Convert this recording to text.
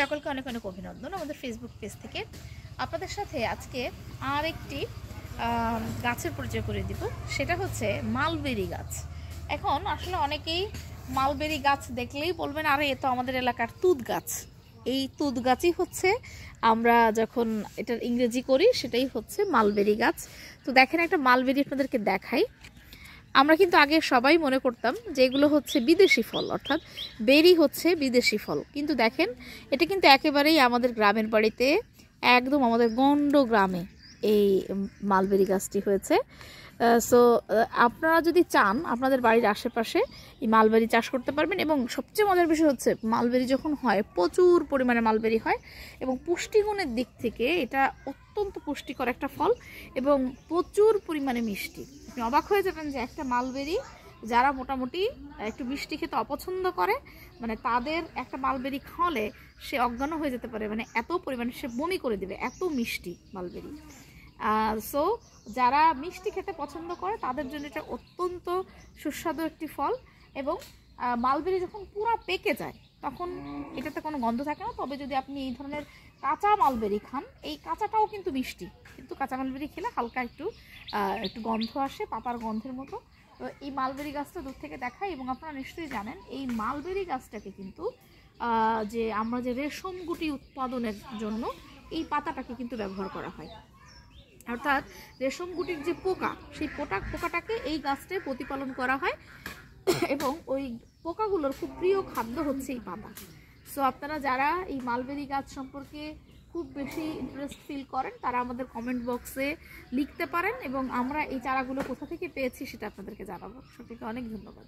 সকলকে অনেক অনেক অভিনন্দন আমাদের ফেসবুক পেজ থেকে। আপনাদের সাথে আজকে আর একটি গাছের পরিচয় করে দিব, সেটা হচ্ছে মালবেরি গাছ। এখন আসলে অনেকেই মালবেরি গাছ দেখলেই বলবেন, আরে এ তো আমাদের এলাকার তুঁত গাছ। এই তুঁত গাছই হচ্ছে, আমরা যখন এটার ইংরেজি করি সেটাই হচ্ছে মালবেরি গাছ। তো দেখেন, একটা মালবেরি আপনাদেরকে দেখাই। আমরা কিন্তু আগে সবাই মনে করতাম যে এগুলো হচ্ছে বিদেশি ফল, অর্থাৎ বেরি হচ্ছে বিদেশি ফল, কিন্তু দেখেন এটা কিন্তু একেবারেই আমাদের গ্রামের বাড়িতে, একদম আমাদের গন্ড গ্রামে এই মালবেরি গাছটি হয়েছে। সো আপনারা যদি চান আপনাদের বাড়ির আশেপাশে এই মালবেরি চাষ করতে পারবেন। এবং সবচেয়ে মজার বিষয় হচ্ছে, মালবেরি যখন হয় প্রচুর পরিমাণে মালবেরি হয় এবং পুষ্টিগুণের দিক থেকে এটা অত্যন্ত পুষ্টিকর একটা ফল এবং প্রচুর পরিমাণে মিষ্টি। আপনি অবাক হয়ে যাবেন যে একটা মালবেরি, যারা মোটামুটি একটু মিষ্টি খেতে অপছন্দ করে, মানে তাদের একটা মালবেরি খাওয়ালে সে অজ্ঞান হয়ে যেতে পারে, মানে এত পরিমাণে সে বমি করে দেবে, এত মিষ্টি মালবেরি। সো যারা মিষ্টি খেতে পছন্দ করে তাদের জন্য এটা অত্যন্ত সুস্বাদু একটি ফল। এবং মালবেরি যখন পুরো পেকে যায় তখন এটাতে কোনো গন্ধ থাকে না। তবে যদি আপনি এই ধরনের কাঁচা মালবেরি খান, এই কাঁচাটাও কিন্তু মিষ্টি, কিন্তু কাঁচা মালবেরি খেলে হালকা একটু গন্ধ আসে, পাতার গন্ধের মতো। তো এই মালবেরি গাছটা দূর থেকে দেখায়। এবং আপনারা নিশ্চয়ই জানেন এই মালবেরি গাছটাকে কিন্তু যে আমরা যে রেশম গুটি উৎপাদনের জন্য এই পাতাটাকে কিন্তু ব্যবহার করা হয়। অর্থাৎ রেশম গুটির যে পোকা, সেই পোকাটাকে এই গাছটায় প্রতিপালন করা হয় এবং ওই পোকাগুলোর খুব প্রিয় খাদ্য হচ্ছে এই পাতা। সো আপনারা যারা এই মালবেরি গাছ সম্পর্কে খুব বেশি ইন্টারেস্ট ফিল করেন তারা আমাদের কমেন্ট বক্সে লিখতে পারেন এবং আমরা এই চারাগুলো কোথা থেকে পেয়েছি সেটা আপনাদেরকে জানাবো। সকলকে অনেক ধন্যবাদ।